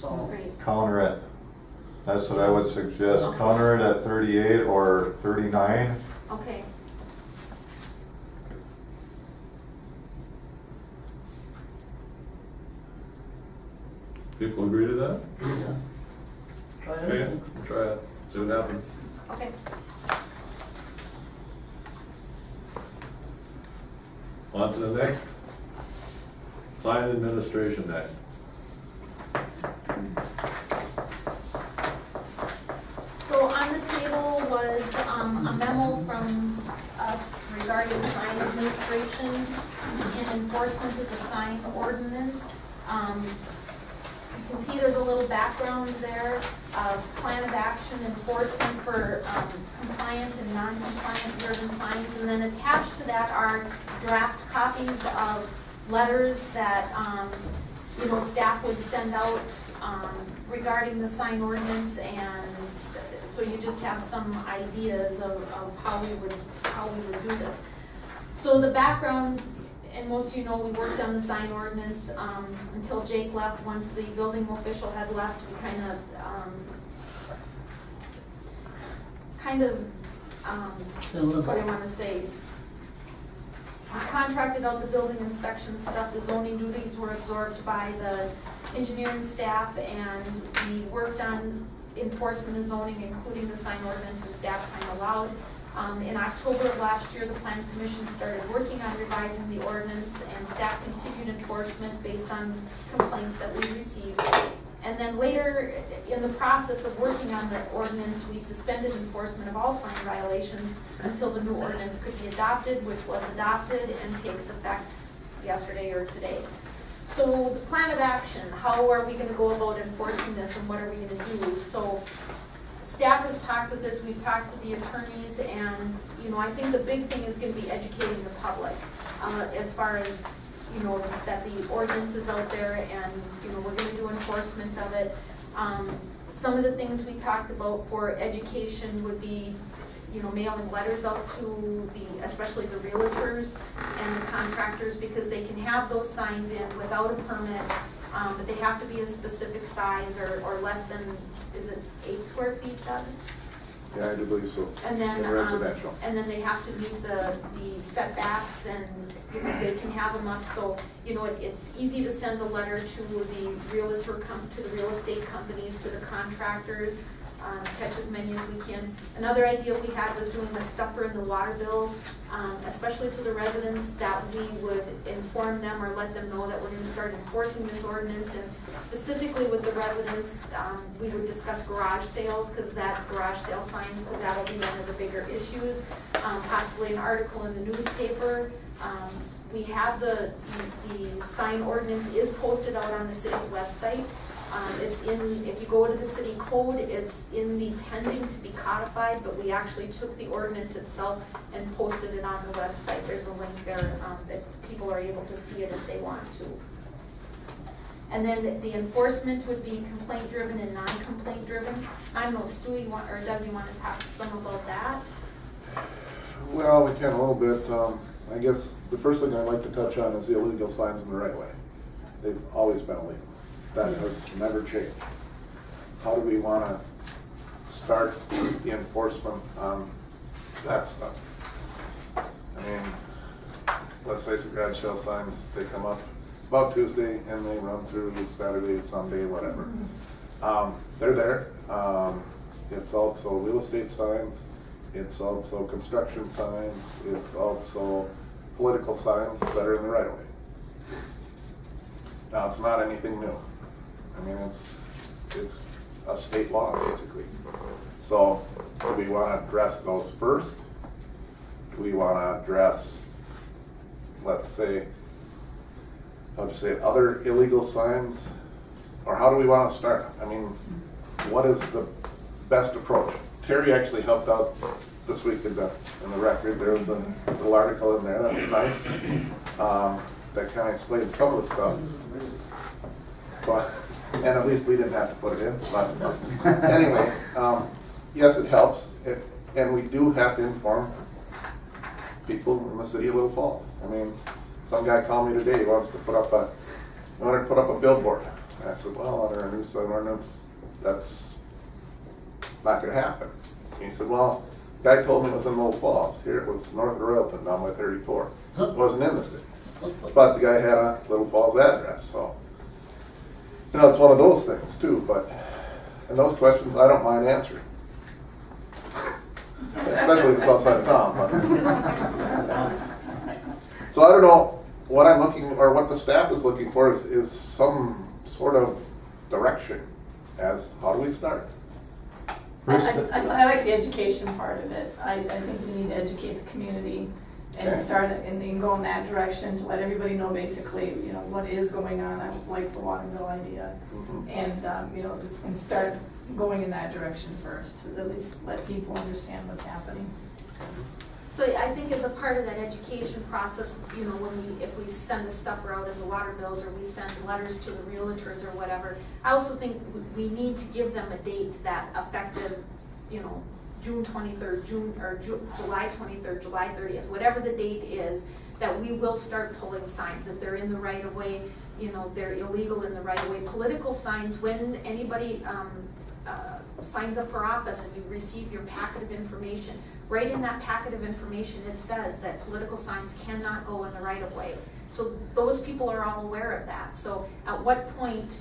so. Right. Counter it. That's what I would suggest. Counter it at 38 or 39. Okay. People agree to that? Yeah. Try Okay, it. we'll try it, see what happens. Okay. On to the next. Sign Administration Act. So on the table was a memo from us regarding sign administration and enforcement of the sign ordinance. You can see there's a little background there of plan of action enforcement for compliant and non-compliant driven signs. And then attached to that are draft copies of letters that staff would send out regarding the sign ordinance, and so you just have some ideas of how we would do this. So the background, and most of you know, we worked on the sign ordinance until Jake left. Once the building official had left, we kind of what do I want to say? We contracted out the building inspection stuff. The zoning duties were absorbed by the engineering staff, and we worked on enforcement of zoning, including the sign ordinance as staff kind of allowed. In October of last year, the Planning Commission started working on revising the ordinance, and staff continued enforcement based on complaints that we received. And then later in the process of working on the ordinance, we suspended enforcement of all sign violations until the new ordinance could be adopted, which was adopted and takes effect yesterday or today. So the plan of action, how are we gonna go about enforcing this, and what are we gonna do? So staff has talked with this, we've talked to the attorneys, and I think the big thing is gonna be educating the public as far as that the ordinance is out there, and we're gonna do enforcement of it. Some of the things we talked about for education would be mailing letters out to especially the realtors and the contractors, because they can have those signs in without a permit, but they have to be a specific size or less than, is it 8 square feet, Doug? Yeah, I do believe so. And then, In residential. and then they have to meet the setbacks, and they can have them up, so, it's easy to send a letter to the realtor, to the real estate companies, to the contractors, catch as many as we can. Another idea we had was doing a stuffer in the water bills, especially to the residents, that we would inform them or let them know that we're gonna start enforcing this ordinance, and specifically with the residents, we would discuss garage sales, because that'll be one of the bigger issues, possibly an article in the newspaper. We have the sign ordinance is posted out on the city's website. If you go to the city code, it's in the pending to be codified, but we actually took the ordinance itself and posted it on the website. There's a link there that people are able to see it if they want to. And then the enforcement would be complaint driven and non-complaint driven. I don't know, Stu, or Doug, you want to talk some about that? Well, we can a little bit. I guess the first thing I'd like to touch on is the illegal signs in the right way. They've always been illegal. That has never changed. How do we want to start the enforcement on that stuff? I mean, let's face it, garage sale signs, they come up about Tuesday and they run through Saturday, Sunday, whatever. They're there. It's also real estate signs. It's also construction signs. It's also political signs that are in the right of way. Now, it's not anything new. I mean, it's a state law, basically. So, do we want to address those first? Do we want to address, let's say, other illegal signs? Or how do we want to start? I mean, what is the best approach? Terry actually helped out this week in the record. There was a little article in there that's nice. That kind of explains some of the stuff. But, and at least we didn't have to put it in. But anyway, yes, it helps. And we do have to inform people in the city of Little Falls. I mean, some guy called me today. He wanted to put up a billboard And I said, well, under our new sign ordinance, that's not gonna happen. And he said, well, the guy told me it was in Little Falls. Here it was north of Railton, down by 34. It wasn't in the city. But the guy had a Little Falls address, so. You know, it's one of those things too, but, and those questions I don't mind answering. Especially if it's outside of town, but. So I don't know what I'm looking, or what the staff is looking for is some sort of direction as how do we start? I like the education part of it. I think we need to educate the community and Okay. start and go in that direction to let everybody know basically, you know, what is going on. I like the Waterville idea. Mhm. And, you know, and start going in that direction first, to at least let people understand what's happening. So I think as a part of that education process, you know, if we send the stuff out in the water bills or we send letters to the realtors or whatever, I also think we need to give them a date that effective, you know, June 23rd, July 23rd, July 30th, whatever the date is, that we will start pulling signs. If they're in the right of way, you know, they're illegal in the right of way. Political signs, when anybody signs up for office and you receive your packet of information, right in that packet of information, it says that political signs cannot go in the right of way. So those people are all aware of that. So at what point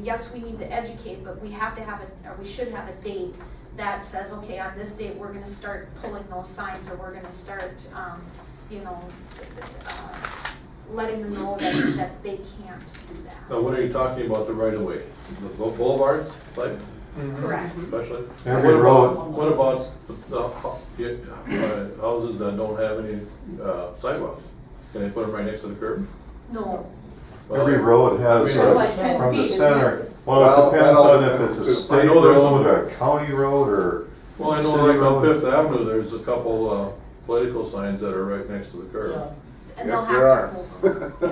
yes, we need to educate, but we have to have we should have a date that says, okay, on this date, we're gonna start pulling those signs, or we're gonna start, letting them know that they can't do that. Now, what are you talking about the right of way? The boulevards, like, Correct. especially? Every What road. about- What about the houses that don't have any sidewalks? Can they put them right next to the curb? No. Well, Every road has, It's like 10 from the feet, isn't center, it? well, Well, it depends that all on if it's a depends, too. state I know there's road, some- a county road, or Well, I know city like on road. Fifth Avenue, there's a couple political signs that are right next to the curb. And they'll Yes, there have are. to move them. Yeah,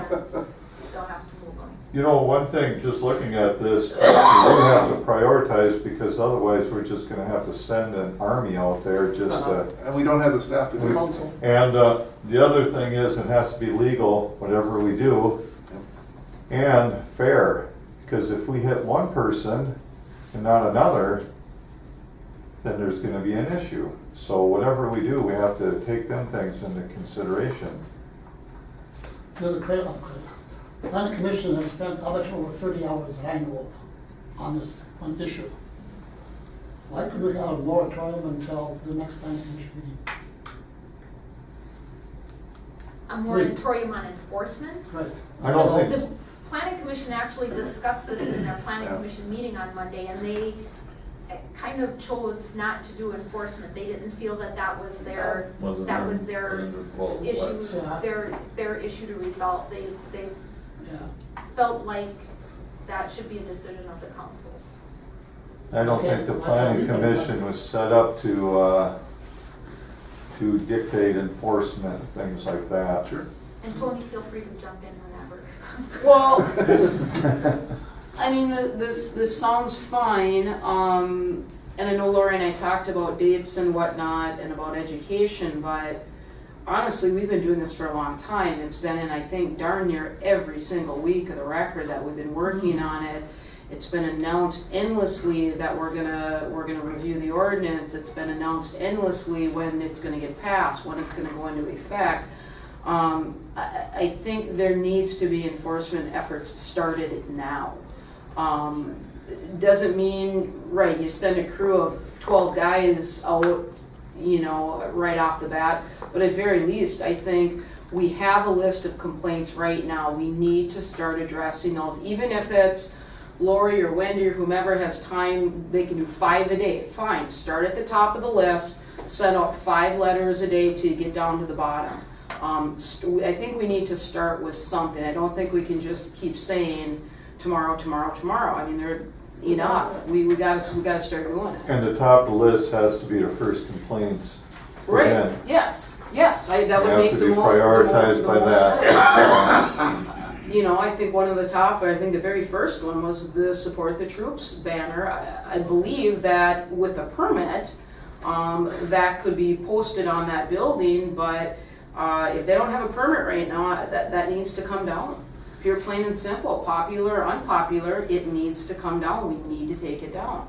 they'll have to move them. You know, one thing, just looking at this, we have to prioritize, because otherwise we're just gonna have to send an army out there just to. And we don't have the staff to do it. And the other thing is, it has to be legal, whatever we do, and fair, because if we hit one person and not another, then there's gonna be an issue. So whatever we do, we have to take them things into consideration. The planning commission has spent, I bet you, over 30 hours that I know of on this one issue. Why couldn't we have a moratorium until the next planning commission meeting? A moratorium on enforcement? Right. I don't think- The planning commission actually discussed this in their planning Yeah. commission meeting on Monday, and they kind of chose not to do enforcement. They didn't feel that was their, Wasn't that there- was their wasn't there- well, issue, what? their issue to resolve. They Yeah. felt like that should be a decision of the councils. I don't think the planning commission was set up to dictate enforcement, things like that. Sure. And Tony, feel free to jump in whenever. Well, I mean, this sounds fine, and I know Lori and I talked about dates and whatnot and about education, but honestly, we've been doing this for a long time. It's been in, I think, darn near every single week of the record that we've been working on it. It's been announced endlessly that we're gonna review the ordinance. It's been announced endlessly when it's gonna get passed, when it's gonna go into effect. I think there needs to be enforcement efforts started now. Doesn't mean, right, you send a crew of 12 guys out, right off the bat, but at very least, I think we have a list of complaints right now. We need to start addressing those, even if it's Lori or Wendy or whomever has time, they can do 5 a day, fine, start at the top of the list, send out 5 letters a day till you get down to the bottom. I think we need to start with something. I don't think we can just keep saying tomorrow. I mean, they're enough. We gotta start doing it. And the top of the list has to be the first complaints. put Right, in. yes, that They would have make to the be most, prioritized by that. I think one of the top, I think the very first one was the Support the Troops banner. I believe that with a permit, that could be posted on that building, but if they don't have a permit right now, that needs to come down. pure, plain and simple, popular or unpopular, it needs to come down, we need to take it down.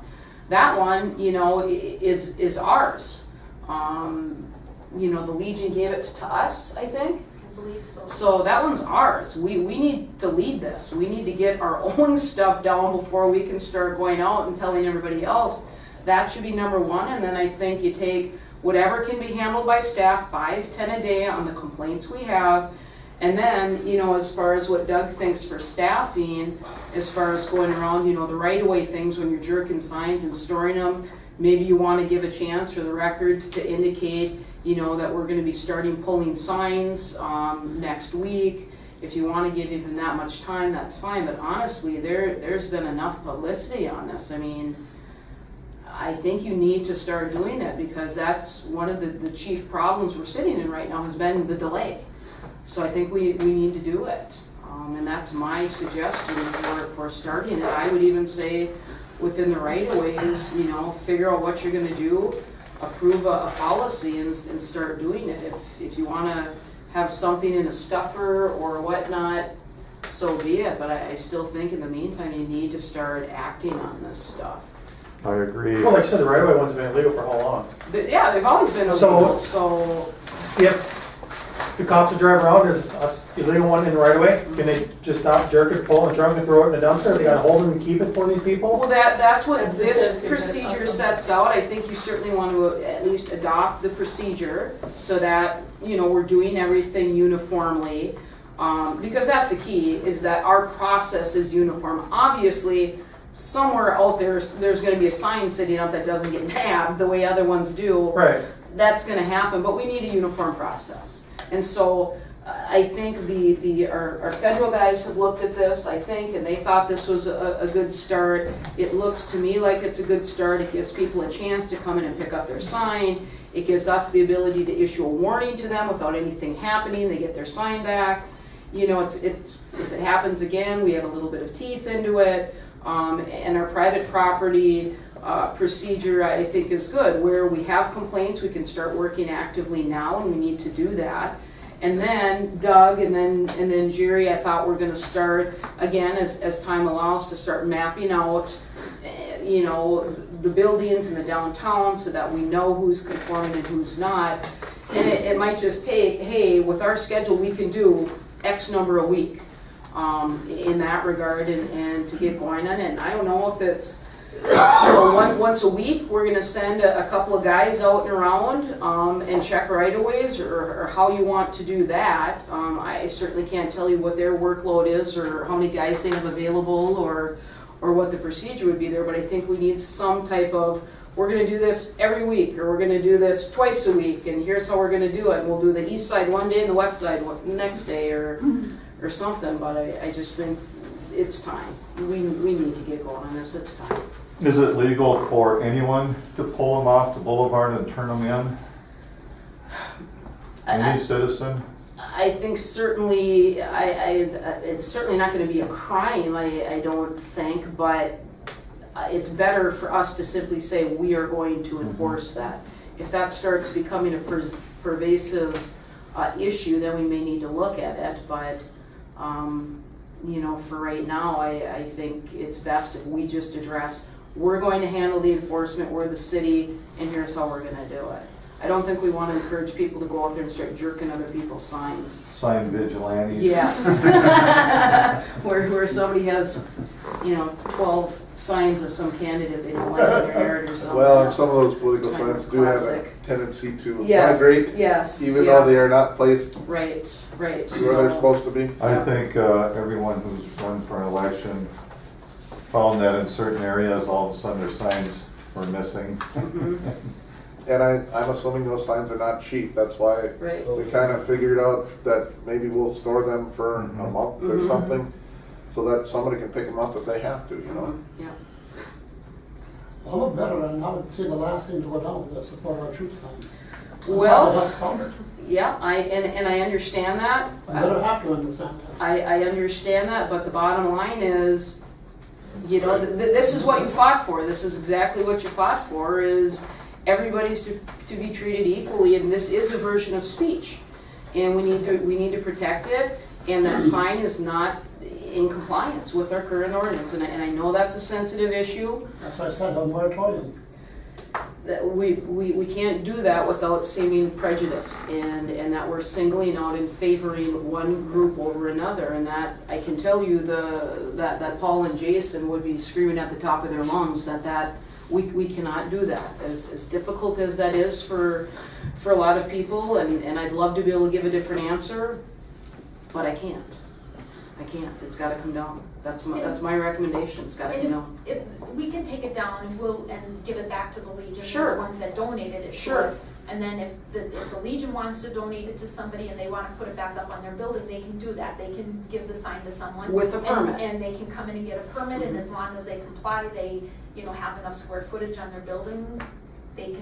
That one, you know, is ours. You know, the Legion gave it to us, I think. I believe so. So that one's ours. We need to lead this. We need to get our own stuff down before we can start going out and telling everybody else. That should be number one. And then I think you take whatever can be handled by staff, 5, 10 a day on the complaints we have. And then, you know, as far as what Doug thinks for staffing, as far as going around, you know, the right-of-way things when you're jerking signs and storing them, maybe you want to give a chance for the record to indicate, you know, that we're going to be starting pulling signs next week. If you want to give even that much time, that's fine. But honestly, there's been enough publicity on this. I mean, I think you need to start doing it because that's one of the chief problems we're sitting in right now has been the delay. So I think we need to do it. And that's my suggestion for starting it. I would even say within the right-of-ways, you know, figure out what you're going to do, approve a policy and start doing it. If you want to have something in a stuffer or whatnot, so be it. But I still think in the meantime you need to start acting on this stuff. I agree. Well, like I said, the right-of-way ones have been illegal for how long? Yeah, they've always been illegal, so If the cops are driving around, there's a illegal one in the right-of-way, can they just stop, jerk it, pull it in the trunk and throw it in the dumpster? They gotta hold it and keep it for these people? well, that's what As it this says here, procedure but- sets out. I think you certainly want to at least adopt the procedure so that, you know, we're doing everything uniformly. Because that's the key, is that our process is uniform. Obviously, somewhere out there's going to be a sign sitting up that doesn't get nabbed the way other ones do. Right. That's going to happen, but we need a uniform process. And so I think our federal guys have looked at this, I think, and they thought this was a good start. It looks to me like it's a good start. It gives people a chance to come in and pick up their sign. It gives us the ability to issue a warning to them without anything happening. They get their sign back. You know, it's if it happens again, we have a little bit of teeth into it. And our private property procedure, I think, is good. Where we have complaints, we can start working actively now, and we need to do that. And then Doug and then Jerry, I thought we're going to start again as time allows to start mapping out, you know, the buildings in the downtown so that we know who's conforming and who's not. And it might just take, hey, with our schedule, we can do X number a week. In that regard and to get going on it. And I don't know if it's once a week we're going to send a couple of guys out and around and check right-of-ways or how you want to do that. I certainly can't tell you what their workload is or how many guys they have available or what the procedure would be there, but I think we need some type of, we're going to do this every week or we're going to do this twice a week and here's how we're going to do it. And we'll do the east side one day and the west side the next day or something, but I just think it's time. We need to get going on this, it's time. Is it legal for anyone to pull them off the boulevard and turn them in? Any citizen? I think certainly, it's certainly not going to be a crime, I don't think, but it's better for us to simply say we are going to enforce that. If that starts becoming a pervasive issue, then we may need to look at it, but you know, for right now, I think it's best if we just address, we're going to handle the enforcement, we're the city, and here's how we're going to do it. I don't think we want to encourage people to go out there and start jerking other people's signs. Sign vigilantes? Yes. where somebody has, you know, 12 signs of some candidate they don't like in their yard or something. Well, and some of those political Kind of signs do have a classic. tendency to Yes, migrate, yes, even yeah. though they are not placed Right. where they're So- supposed to be. I think everyone who's run for an election found that in certain areas, all of a sudden their signs were missing. Mhm. And I'm assuming those signs are not cheap, that's why Right. we kind of figured out that maybe we'll store them for a month or Mhm. something, so that somebody can pick them up if they have to, you know? Yeah. I look better, and I would say the last thing to go down with the support our troops sign. Well- That's covered. Yeah, and I understand that. I better have to understand that. I understand that, but the bottom line is, you know, this is what you fought for. This is exactly what you fought for, is everybody's to be treated equally, and this is a version of speech. And we need to protect it. and that sign is not in compliance with our current ordinance, and I know that's a sensitive issue. That's why I said a moratorium. That we can't do that without seeming prejudice, and that we're singling out and favoring one group over another, and that, I can tell you, that Paul and Jason would be screaming at the top of their lungs that we cannot do that, as difficult as that is for a lot of people, and I'd love to be able to give a different answer, but I can't. It's gotta come down. That's my recommendation, it's gotta come down. If we can take it down and give it back to the Legion, Sure. the ones that donated it to Sure. us. And then if the Legion wants to donate it to somebody and they wanna put it back up on their building, they can do that. They can give the sign to someone. With a permit. And they can come in and get a permit, and as long as they comply, they, have enough square footage on their building, it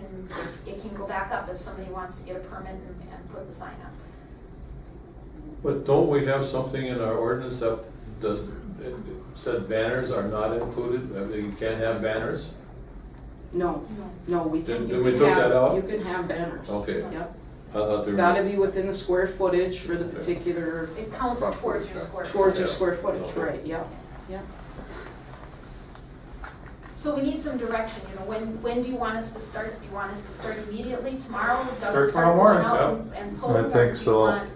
can go back up if somebody wants to get a permit and put the sign up. But don't we have something in our ordinance that it said banners are not included? I mean, you can't have banners? No, we Then can, do you we can take that out? have, you can have banners. Okay. Yep, I thought it's there were- gotta be within the square footage for the particular, It counts Front towards footage, your yeah. square towards your Yeah. square footage, Okay. right, yeah. So we need some direction, when do you want us to start? Do you want us to start immediately, tomorrow? Doug, Start tomorrow morning, going out and pulling I them? think Do you so. want-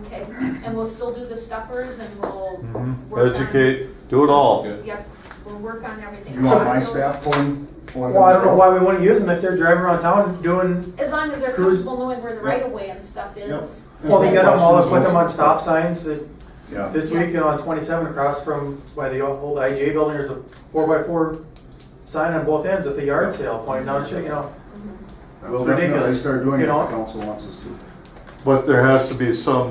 Okay, and we'll still do the stuffers and we'll Mhm. work on. Educate, do it all. Okay. Yep, we'll work on everything. You want my staff pulling? Well, I don't know why we wouldn't use them if they're driving around town doing, As long as they're Cruise- comfortable knowing where the right of way and stuff is. Yep. well, they Any got them all, questions put them on on stop signs. Yeah. This week on 27 across from, by the old IJ building, there's a 4x4 sign on both ends with a yard sale pointing down the street, We'll It's definitely ridiculous, start doing it you know? if the council wants us to. But there has to be some,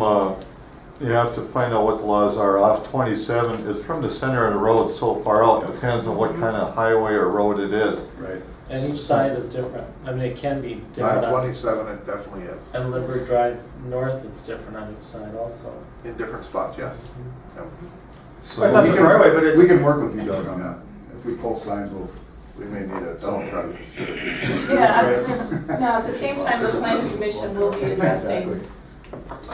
you have to find out what the laws are. Off 27, it's from the center of the road so far out, depends on what kind of highway or road it is. Right. And each side is different. I mean, it can be different. On 27, it definitely is. And Lindbergh Drive North, it's different on each side also. In different spots, yes. Yep. So It's not We just can- right away, but it's- We can work with you, Doug, on that. If we pull signs, we'll. We may need a dump truck instead of this. Yeah. Now, at the same time, the planning commission will be addressing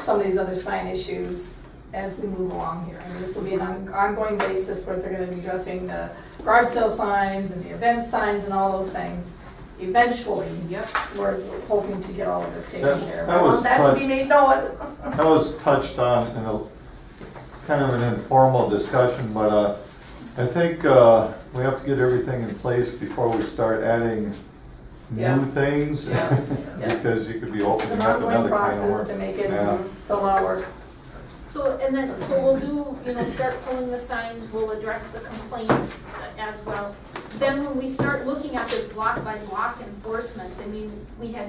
some of these other sign issues as we move along here. And this will be an ongoing basis where they're gonna be addressing the garage sale signs and the event signs and all those things. Eventually, Yep. we're hoping to get all of this taken That- care of. that I want was that to fun. be made known. That was touched on in a kind of an informal discussion, but I think we have to get everything in place before we start adding Yeah. new things. Yeah. Yeah. Because you could be This is opening an up ongoing another kind of work. process to make it, Yeah. the law work. So we'll do, start pulling the signs, we'll address the complaints as well. Then when we start looking at this block by block enforcement, I mean, we had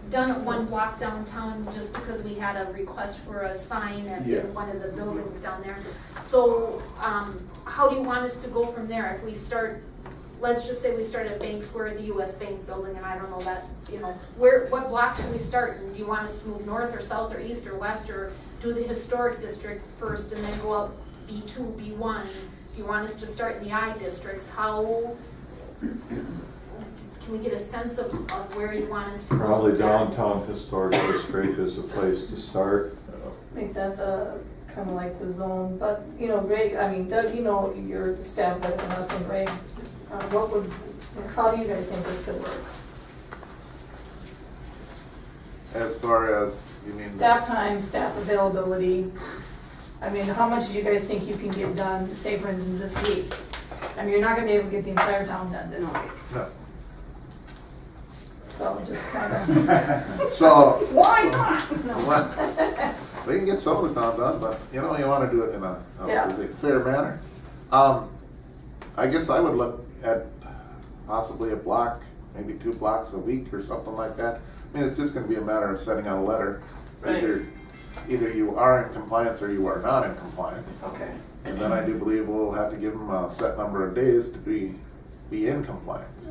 done it one block downtown just because we had a request for a sign at Yes. one of the buildings down there. So, how do you want us to go from there? If we start, let's just say we start at Bank Square, the US Bank building, and I don't know that, what block should we start? And do you want us to move north or south or east or west, or do the historic district first and then go up B2, B1? Do you want us to start in the I districts? How, can we get a sense of where you want us to go? Probably with that? downtown historic district is a place to start. Make that kind of like the zone, but, Greg, I mean, Doug, you're the staff better than us, and Greg, how do you guys think this could work? As far as, you mean? Staff time, staff availability, I mean, how much do you guys think you can get done, say for instance, this week? I mean, you're not gonna be able to get the entire town done this No. week, No. so just kind of, So, why not? No. we can get some of the town done, but you wanna do it in a Yeah. fair manner. I guess I would look at possibly a block, maybe 2 blocks a week or something like that. I mean, it's just gonna be a matter of sending out a letter. Right. Either you are in compliance or you are not in compliance. Okay, And then I do believe we'll have to give them a set number of days to be in compliance.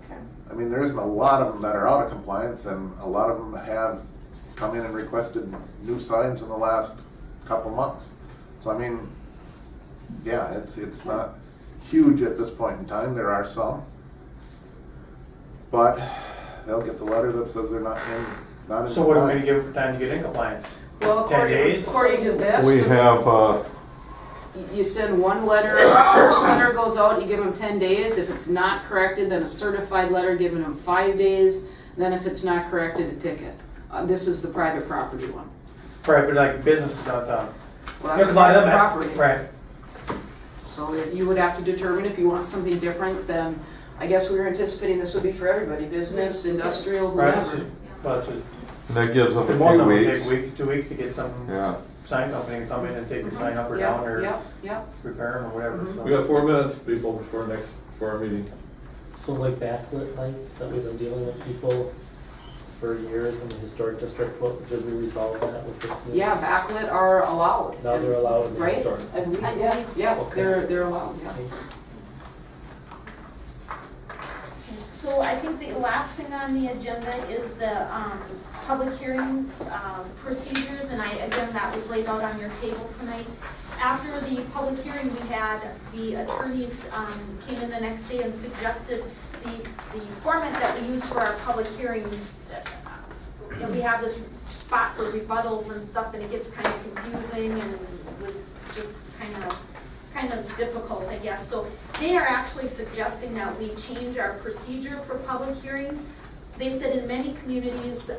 okay. I mean, there isn't a lot of them that are out of compliance, and a lot of them have come in and requested new signs in the last couple months. So I mean, yeah, it's not huge at this point in time. There are some, but they'll get the letter that says they're not in so what are we gonna compliance. give for time to get in compliance? Well, 10 days? according to this. We have, You send one letter, the first letter goes out, you give them 10 days. If it's not corrected, then a certified letter giving them 5 days. Then if it's not corrected, a ticket. This is the private property one. Right, but like businesses downtown. Well, There's that's a lot of private them, property. right. So you would have to determine if you want something different, then I guess we were anticipating this would be for everybody, business, industrial, Right, whatever. but it's- that gives them most a of few them will weeks. take a week, 2 weeks to get some Yeah, sign company to come in and take the sign up or down or Yep. repair them or whatever, so. We got 4 minutes, people, before our meeting. So like backlit lights that we've been dealing with people for years in the historic district, what, did we resolve that with this new? Yeah, backlit are allowed. Now they're allowed in the Right? historic. I believe, I yeah, believe so. yeah, Okay. they're allowed, yeah. So I think the last thing on the agenda is the public hearing procedures, and again, that was laid out on your table tonight. After the public hearing we had, the attorneys came in the next day and suggested the format that we use for our public hearings. You know, we have this spot for rebuttals and stuff, and it gets kind of confusing and was just kind of difficult, I guess. So they are actually suggesting that we change our procedure for public hearings. They said in many communities,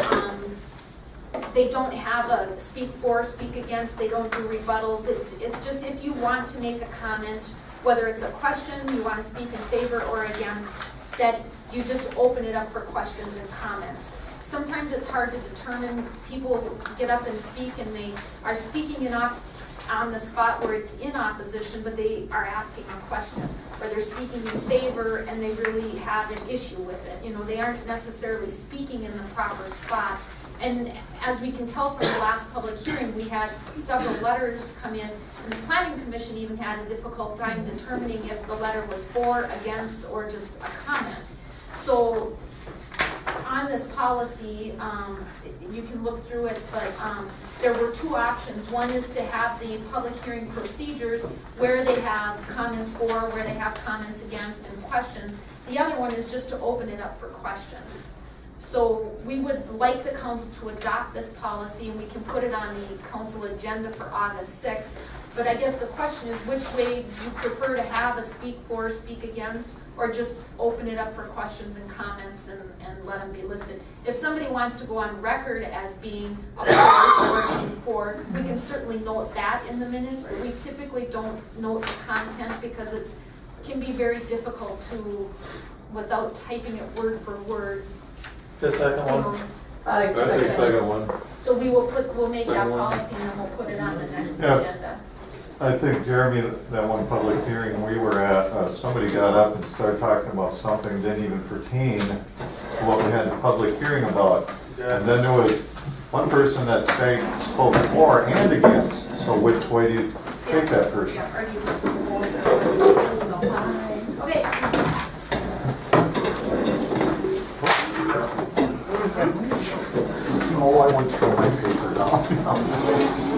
they don't have a speak for, speak against, they don't do rebuttals. It's just if you want to make a comment, whether it's a question, you want to speak in favor or against, that you just open it up for questions and comments. Sometimes it's hard to determine, people get up and speak and they are speaking on the spot where it's in opposition, but they are asking a question, or they're speaking in favor and they really have an issue with it. You know, they aren't necessarily speaking in the proper spot. And as we can tell from the last public hearing, we had several letters come in, and the planning commission even had a difficult time determining if the letter was for, against, or just a comment. So on this policy, you can look through it, but there were 2 options. One is to have the public hearing procedures where they have comments for, where they have comments against, and questions. The other one is just to open it up for questions. So we would like the council to adopt this policy, and we can put it on the council agenda for August 6th. But I guess the question is, which way do you prefer to have a speak for, speak against, or just open it up for questions and comments and let them be listed? If somebody wants to go on record as being opposed or being for, we can certainly note that in the minutes, but we typically don't note the content because it can be very difficult to, without typing it word for word. The second you one, know. I like I the think second. second one. So we'll make that Second one. policy and then we'll put it on the next Yeah. agenda. I think, Jeremy, that one public hearing we were at, somebody got up and started talking about something that didn't even pertain to what we had a public hearing about. And then there was one person that spoke for and against, so which way do you take that person? Yeah, or do you just okay. No, I went through my paper now.